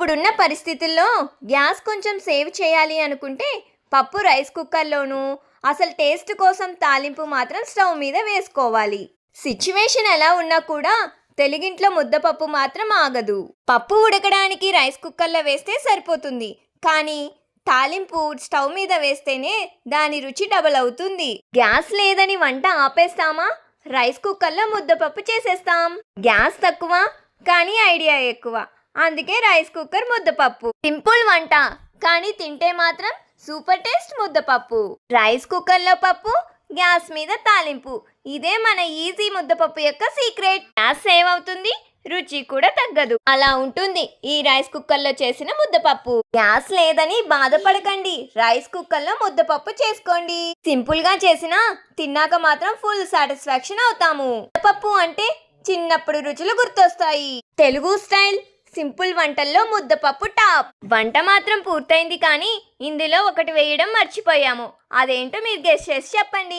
ఇప్పుడున్న పరిస్థితుల్లో గ్యాస్ కొంచెం సేవ్ చేయాలి అనుకుంటే పప్పు రైస్ కుక్కర్లోనూ, అసలు టేస్ట్ కోసం తాలింపు మాత్రం స్టవ్ మీద వేసుకోవాలి. సిచ్యువేషన్ ఎలా ఉన్నా కూడా తెలుగింట్లో ముద్దపప్పు మాత్రం ఆగదు. పప్పు ఉడకడానికి రైస్ కుక్కర్లో వేస్తే సరిపోతుంది, కానీ తాలింపు స్టవ్ మీద వేస్తేనే దాని రుచి డబల్ అవుతుంది. గ్యాస్ లేదని వంట ఆపేస్తామా? రైస్ కుక్కర్లో ముద్దపప్పు చేసేస్తాం. గ్యాస్ తక్కువ కానీ ఐడియా ఎక్కువ, అందుకే రైస్ కుక్కర్ ముద్దపప్పు. సింపుల్ వంట కానీ తింటే మాత్రం సూపర్ టేస్ట్ ముద్దపప్పు. రైస్ కుక్కర్లో పప్పు, గ్యాస్ మీద తాలింపు. ఇదే మన ఈజీ ముద్దపప్పు యొక్క సీక్రెట్. గ్యాస్ సేవ్ అవుతుంది, రుచి కూడా తగ్గదు. అలా ఉంటుంది ఈ రైస్ కుక్కర్లో చేసిన ముద్దపప్పు. గ్యాస్ లేదని బాధపడకండి, రైస్ కుక్కర్లో ముద్దపప్పు చేసుకోండి. సింపుల్ గా చేసినా తిన్నాక మాత్రం ఫుల్ సాటిస్ఫాక్షన్ అవుతాము. ముద్దపప్పు అంటే చిన్నప్పుడు రుచులు గుర్తొస్తాయి. తెలుగు స్టైల్ సింపుల్ వంటల్లో ముద్దపప్పు టాప్. వంట మాత్రం పూర్తయింది, కానీ ఇందులో ఒకటి వేయడం మర్చిపోయాము. అదేంటో మీరు గెస్ చేసి చెప్పండి.